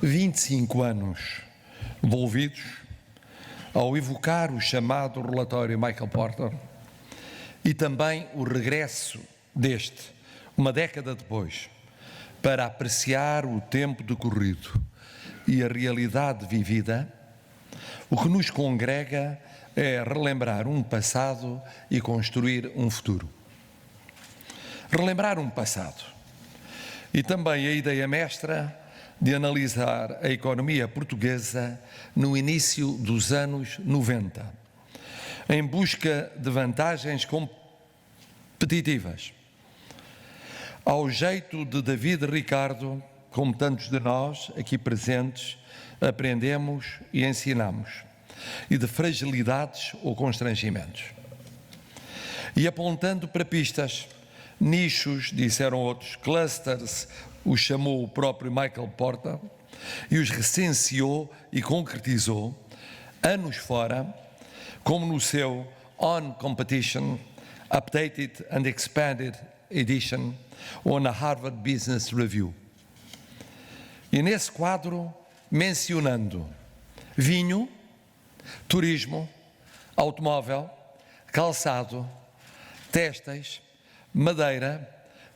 25 anos envolvidos, ao evocar o chamado relatório Michael Porter e também o regresso deste, uma década depois, para apreciar o tempo decorrido e a realidade vivida, o que nos congrega é relembrar um passado e construir um futuro. Relembrar um passado e também a ideia mestra de analisar a economia portuguesa no início dos anos 90, em busca de vantagens competitivas. Ao jeito de David Ricardo, como tantos de nós aqui presentes, aprendemos e ensinamos, e de fragilidades ou constrangimentos. E apontando para pistas, nichos, disseram outros, clusters, os chamou o próprio Michael Porter, e os recenseou e concretizou, anos fora, como no seu On Competition, Updated and Expanded Edition, ou na Harvard Business Review. E nesse quadro, mencionando vinho, turismo, automóvel, calçado, têxteis, madeira,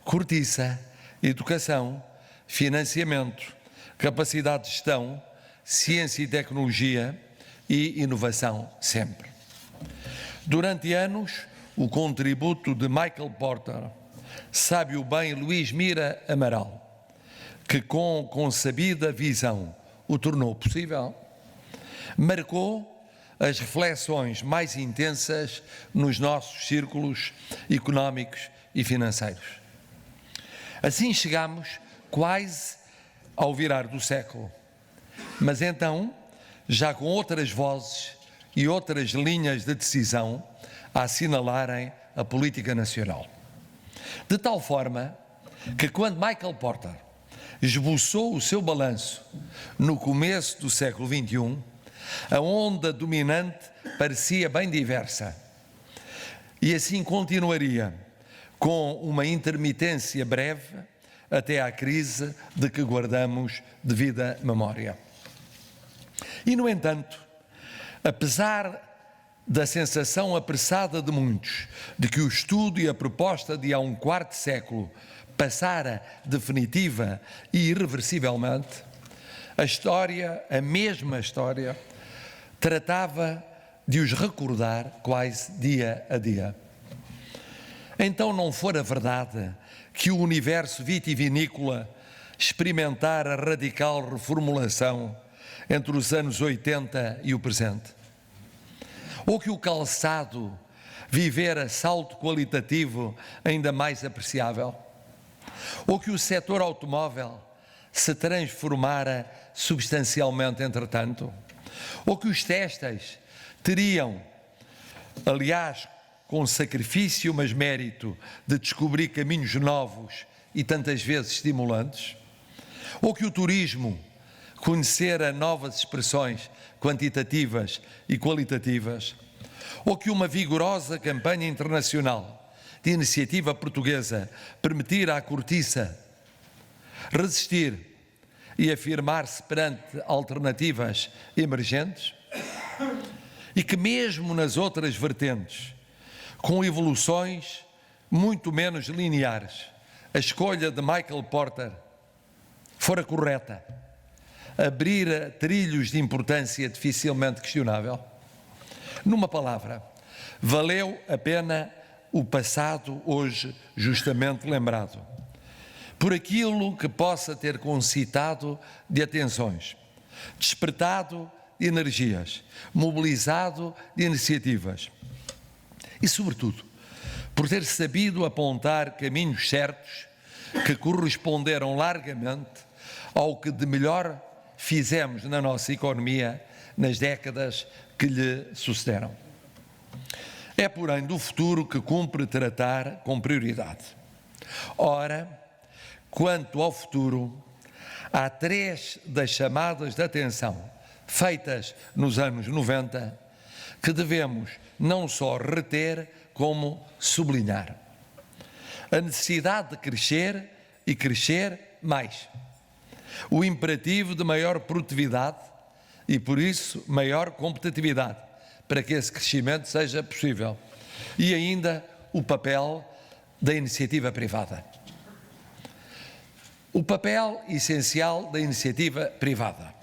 cortiça, educação, financiamento, capacidade de gestão, ciência e tecnologia e inovação sempre. Durante anos, o contributo de Michael Porter, sabe-o bem Luís Mira Amaral, que com consabida visão o tornou possível, marcou as reflexões mais intensas nos nossos círculos económicos e financeiros. Assim chegamos quase ao virar do século, mas então, já com outras vozes e outras linhas de decisão a assinalarem a política nacional. De tal forma que quando Michael Porter esboçou o seu balanço no começo do século XXI, a onda dominante parecia bem diversa. E assim continuaria, com uma intermitência breve até à crise de que guardamos devida memória. E, no entanto, apesar da sensação apressada de muitos de que o estudo e a proposta de há um quarto século passara definitiva e irreversivelmente, a história, a mesma história, tratava de os recordar quase dia a dia. Então não fora verdade que o universo vitivinícola experimentara radical reformulação entre os anos 80 e o presente? Ou que o calçado vivera salto qualitativo ainda mais apreciável? Ou que o setor automóvel se transformara substancialmente entretanto? Ou que os têxteis teriam, aliás, com sacrifício mas mérito, de descobrir caminhos novos e tantas vezes estimulantes? Ou que o turismo conhecera novas expressões quantitativas e qualitativas? Ou que uma vigorosa campanha internacional de iniciativa portuguesa permitira à cortiça resistir e afirmar-se perante alternativas emergentes? E que mesmo nas outras vertentes, com evoluções muito menos lineares, a escolha de Michael Porter fora correta, abrir trilhos de importância dificilmente questionável? Numa palavra, valeu a pena o passado hoje justamente lembrado, por aquilo que possa ter concitado de atenções, despertado de energias, mobilizado de iniciativas e, sobretudo, por ter sabido apontar caminhos certos que corresponderam largamente ao que de melhor fizemos na nossa economia nas décadas que lhe sucederam. É, porém, do futuro que cumpre tratar com prioridade. Ora, quanto ao futuro, há 3 das chamadas de atenção feitas nos anos 90 que devemos não só reter, como sublinhar. A necessidade de crescer e crescer mais. o imperativo de maior produtividade e, por isso, maior competitividade, para que esse crescimento seja possível. E ainda o papel da iniciativa privada. O papel essencial da iniciativa privada.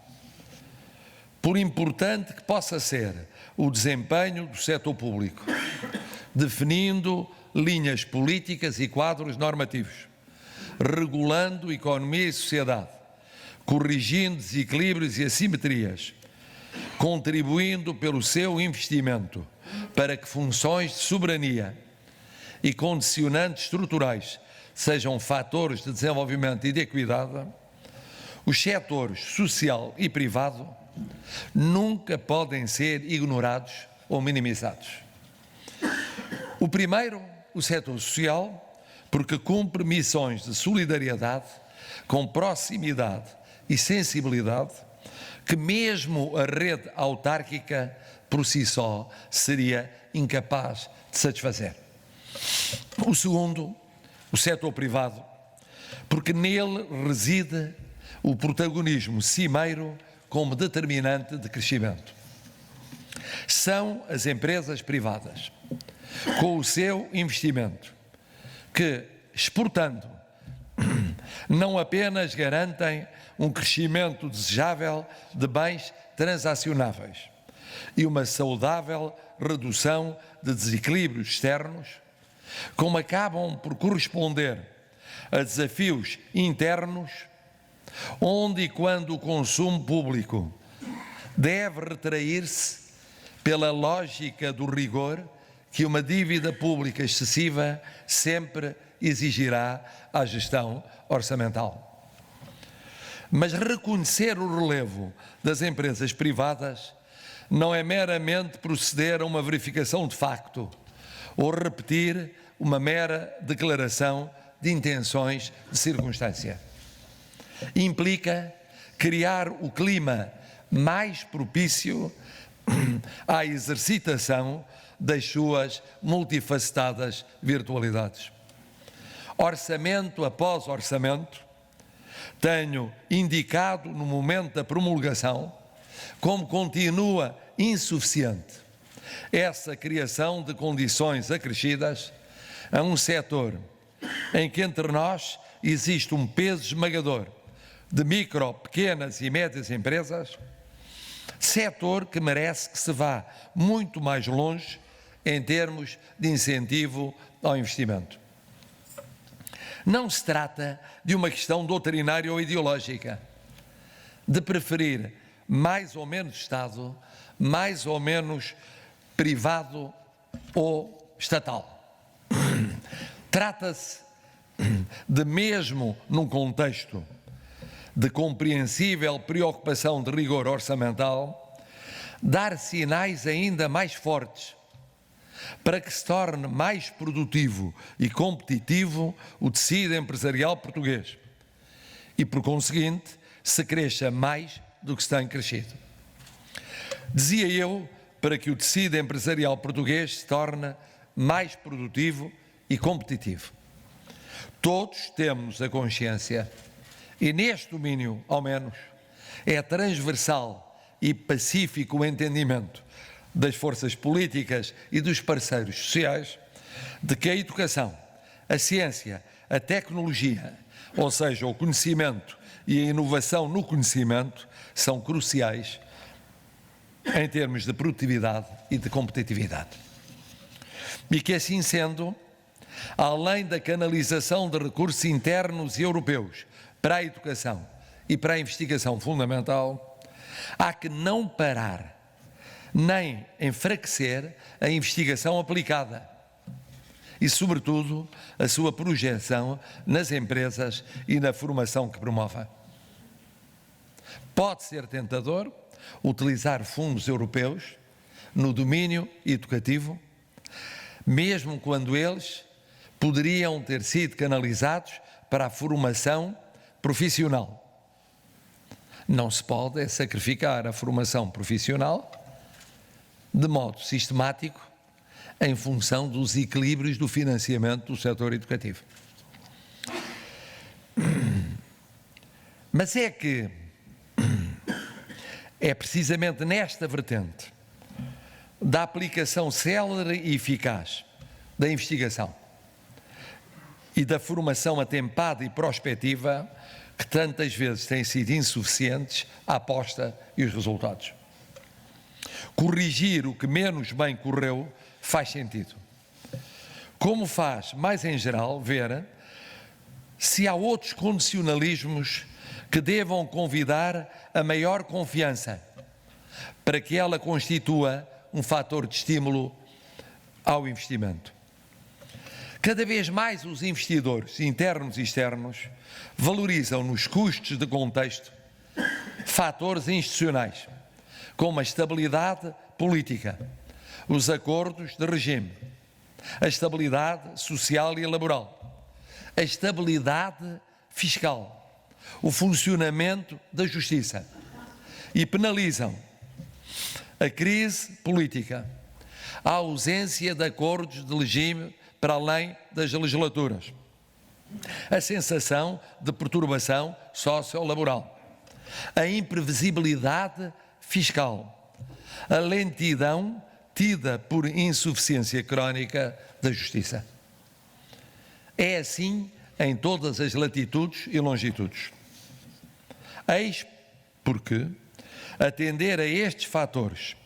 Por importante que possa ser o desempenho do setor público, definindo linhas políticas e quadros normativos, regulando economia e sociedade, corrigindo desequilíbrios e assimetrias, contribuindo pelo seu investimento para que funções de soberania e condicionantes estruturais sejam fatores de desenvolvimento e de equidade, os setores social e privado nunca podem ser ignorados ou minimizados. O primeiro, o setor social, porque cumpre missões de solidariedade, com proximidade e sensibilidade, que mesmo a rede autárquica por si só seria incapaz de satisfazer. O segundo, o setor privado, porque nele reside o protagonismo cimeiro como determinante de crescimento. São as empresas privadas, com o seu investimento, que, exportando, não apenas garantem um crescimento desejável de bens transacionáveis e uma saudável redução de desequilíbrios externos, como acabam por corresponder a desafios internos, onde e quando o consumo público deve retrair-se pela lógica do rigor que uma dívida pública excessiva sempre exigirá à gestão orçamental. Mas reconhecer o relevo das empresas privadas não é meramente proceder a uma verificação de facto ou repetir uma mera declaração de intenções de circunstância. Implica criar o clima mais propício à exercitação das suas multifacetadas virtualidades. Orçamento após orçamento, tenho indicado no momento da promulgação como continua insuficiente essa criação de condições acrescidas a um setor em que entre nós existe um peso esmagador de micro, pequenas e médias empresas, setor que merece que se vá muito mais longe em termos de incentivo ao investimento. Não se trata de uma questão doutrinária ou ideológica, de preferir mais ou menos Estado, mais ou menos privado ou estatal. Trata-se de, mesmo num contexto de compreensível preocupação de rigor orçamental, dar sinais ainda mais fortes para que se torne mais produtivo e competitivo o tecido empresarial português e, por conseguinte, se cresça mais do que se tem crescido. Dizia eu, para que o tecido empresarial português se torne mais produtivo e competitivo. Todos temos a consciência, e neste domínio, ao menos, é transversal e pacífico o entendimento das forças políticas e dos parceiros sociais, de que a educação, a ciência, a tecnologia, ou seja, o conhecimento e a inovação no conhecimento, são cruciais em termos de produtividade e de competitividade. E que, assim sendo, além da canalização de recursos internos e europeus para a educação e para a investigação fundamental, há que não parar nem enfraquecer a investigação aplicada e, sobretudo, a sua projeção nas empresas e na formação que promove. Pode ser tentador utilizar fundos europeus no domínio educativo, mesmo quando eles poderiam ter sido canalizados para a formação profissional. Não se pode sacrificar a formação profissional de modo sistemático em função dos equilíbrios do financiamento do setor educativo. Mas é que é precisamente nesta vertente da aplicação célere e eficaz da investigação e da formação atempada e prospectiva que tantas vezes têm sido insuficientes a aposta e os resultados. Corrigir o que menos bem correu faz sentido. Como faz, mais em geral, ver se há outros condicionalismos que devam convidar a maior confiança para que ela constitua um fator de estímulo ao investimento. Cada vez mais os investidores, internos e externos, valorizam nos custos de contexto fatores institucionais, como a estabilidade política, os acordos de regime, a estabilidade social e laboral, a estabilidade fiscal, o funcionamento da justiça e penalizam a crise política, a ausência de acordos de regime para além das legislaturas, a sensação de perturbação sociolaboral, a imprevisibilidade fiscal, a lentidão tida por insuficiência crónica da justiça. É assim em todas as latitudes e longitudes. Eis porque atender a estes fatores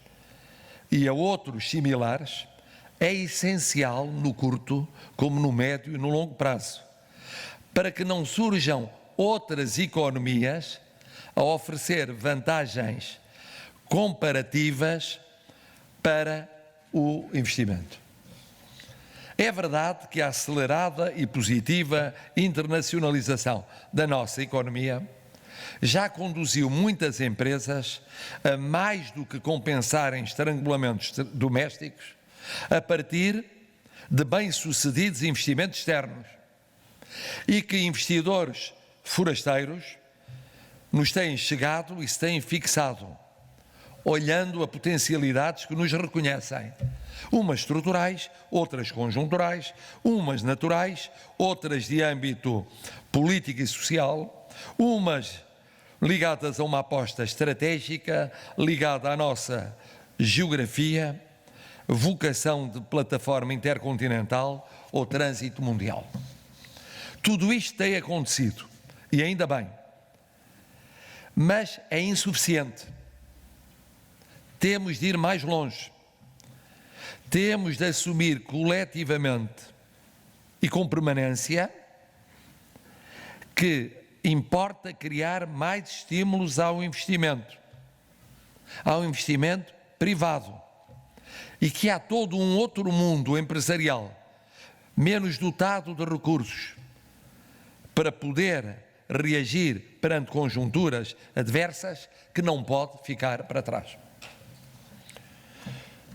e a outros similares é essencial no curto como no médio e no longo prazo, para que não surjam outras economias a oferecer vantagens comparativas para o investimento. É verdade que a acelerada e positiva internacionalização da nossa economia já conduziu muitas empresas a mais do que compensarem estrangulamentos domésticos a partir de bem-sucedidos investimentos externos e que investidores forasteiros nos têm chegado e se têm fixado, olhando a potencialidades que nos reconhecem, umas estruturais, outras conjunturais, umas naturais, outras de âmbito político e social, umas ligadas a uma aposta estratégica, ligada à nossa geografia, vocação de plataforma intercontinental ou trânsito mundial. Tudo isto tem acontecido, e ainda bem, mas é insuficiente. Temos de ir mais longe. Temos de assumir coletivamente e com permanência que importa criar mais estímulos ao investimento privado, e que há todo um outro mundo empresarial menos dotado de recursos para poder reagir perante conjunturas adversas que não pode ficar para trás.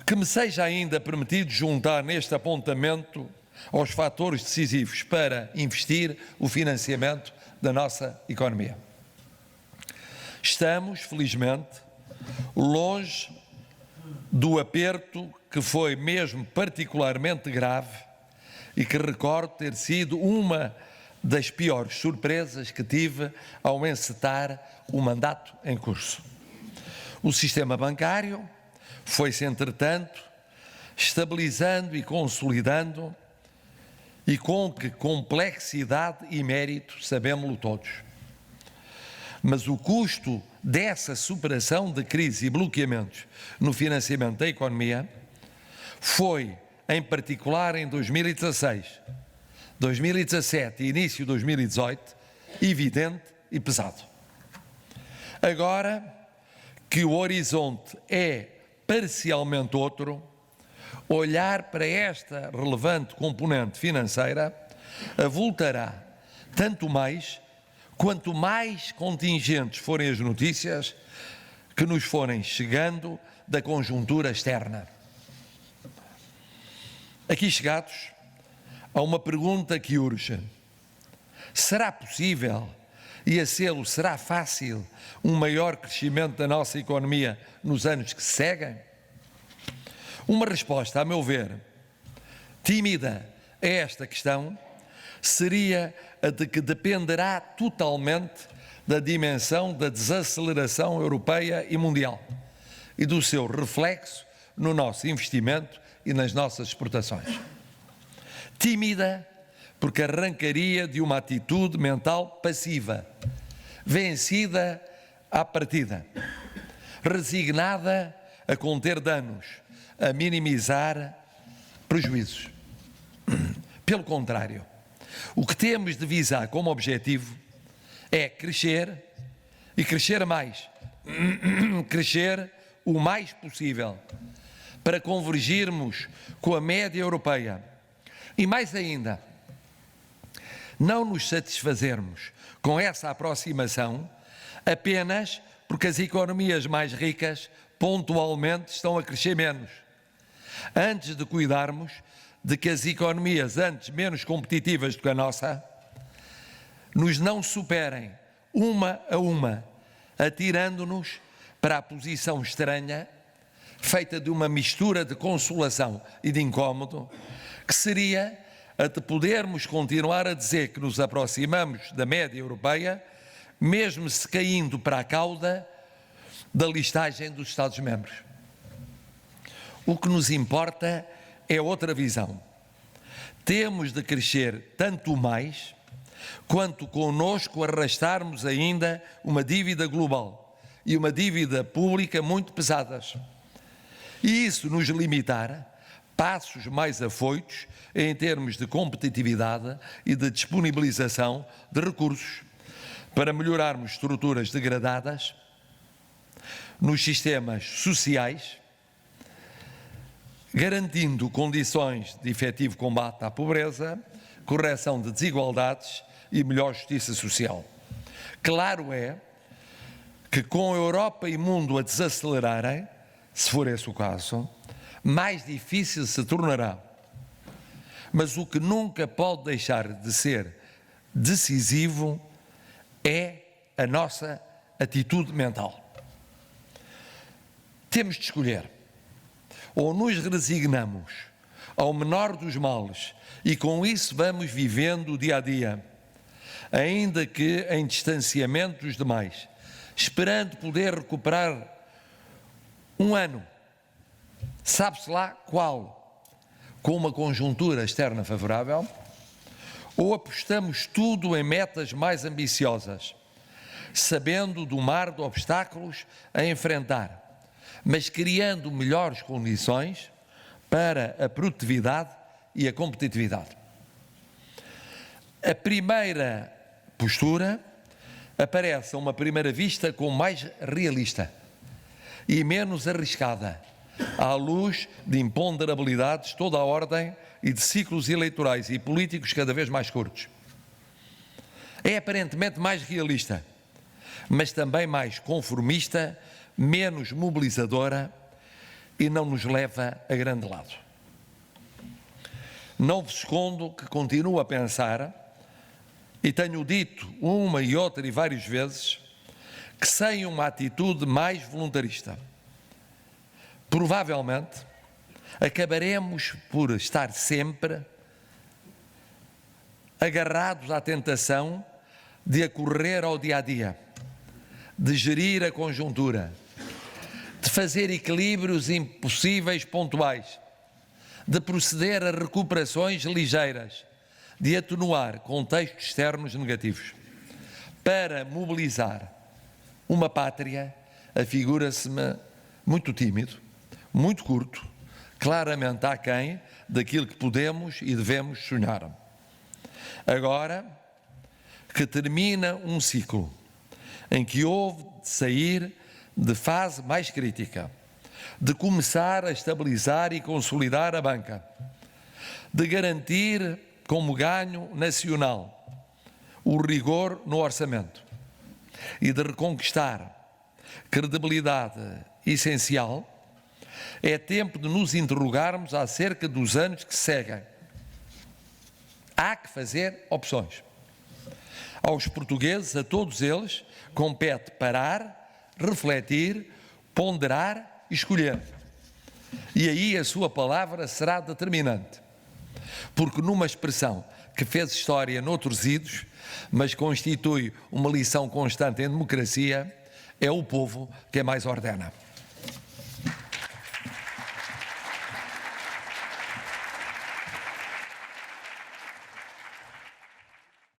Que me seja ainda permitido juntar neste apontamento aos fatores decisivos para investir o financiamento da nossa economia. Estamos, felizmente, longe do aperto que foi mesmo particularmente grave e que recordo ter sido uma das piores surpresas que tive ao encetar o mandato em curso. O sistema bancário foi-se, entretanto, estabilizando e consolidando, e com que complexidade e mérito sabemos-lo todos. Mas o custo dessa superação de crise e bloqueamentos no financiamento da economia foi, em particular em 2016, 2017 e início de 2018, evidente e pesado. Agora que o horizonte é parcialmente outro, olhar para esta relevante componente financeira avultará tanto mais quanto mais contingentes forem as notícias que nos forem chegando da conjuntura externa. Aqui chegados a uma pergunta que urge: será possível, e a sê-lo será fácil, um maior crescimento da nossa economia nos anos que se seguem? Uma resposta, a meu ver, tímida a esta questão seria a de que dependerá totalmente da dimensão da desaceleração europeia e mundial e do seu reflexo no nosso investimento e nas nossas exportações. Tímida, porque arrancaria de uma atitude mental passiva, vencida à partida, resignada a conter danos, a minimizar prejuízos. Pelo contrário, o que temos de visar como objetivo é crescer e crescer mais, crescer o mais possível, para convergirmos com a média europeia. E mais ainda, não nos satisfazermos com essa aproximação apenas porque as economias mais ricas pontualmente estão a crescer menos, antes de cuidarmos de que as economias antes menos competitivas do que a nossa nos não superem uma a uma, atirando-nos para a posição estranha, feita de uma mistura de consolação e de incómodo, que seria a de podermos continuar a dizer que nos aproximamos da média europeia, mesmo se caindo para a cauda da listagem dos Estados-membros. O que nos importa é outra visão. Temos de crescer tanto mais, quanto connosco arrastarmos ainda uma dívida global e uma dívida pública muito pesadas. E isso nos limitar passos mais afoitos em termos de competitividade e de disponibilização de recursos para melhorarmos estruturas degradadas nos sistemas sociais, garantindo condições de efetivo combate à pobreza, correção de desigualdades e melhor justiça social. Claro é que com a Europa e mundo a desacelerarem, se for esse o caso, mais difícil se tornará. Mas o que nunca pode deixar de ser decisivo é a nossa atitude mental. Temos de escolher. Ou nos resignamos ao menor dos males e com isso vamos vivendo o dia a dia, ainda que em distanciamento dos demais, esperando poder recuperar um ano, sabe-se lá qual, com uma conjuntura externa favorável, ou apostamos tudo em metas mais ambiciosas, sabendo do mar de obstáculos a enfrentar, mas criando melhores condições para a produtividade e a competitividade. A primeira postura aparece a uma primeira vista como mais realista e menos arriscada, à luz de imponderabilidades de toda a ordem e de ciclos eleitorais e políticos cada vez mais curtos. É aparentemente mais realista, mas também mais conformista, menos mobilizadora e não nos leva a grande lado. Não vos escondo que continuo a pensar, e tenho dito uma e outra e várias vezes, que sem uma atitude mais voluntarista, provavelmente acabaremos por estar sempre agarrados à tentação de acorrer ao dia-a-dia, de gerir a conjuntura, de fazer equilíbrios impossíveis pontuais, de proceder a recuperações ligeiras, de atenuar contextos externos negativos. Para mobilizar uma pátria, afigura-se-me muito tímido, muito curto, claramente aquém daquilo que podemos e devemos sonhar. Agora que termina um ciclo em que houve de sair de fase mais crítica, de começar a estabilizar e consolidar a banca, de garantir como ganho nacional o rigor no orçamento e de reconquistar credibilidade essencial, é tempo de nos interrogarmos acerca dos anos que seguem. Há que fazer opções. Aos portugueses, a todos eles, compete parar, refletir, ponderar e escolher. E aí a sua palavra será determinante. Porque numa expressão que fez história noutros idos, mas constitui uma lição constante em democracia, é o povo quem mais ordena.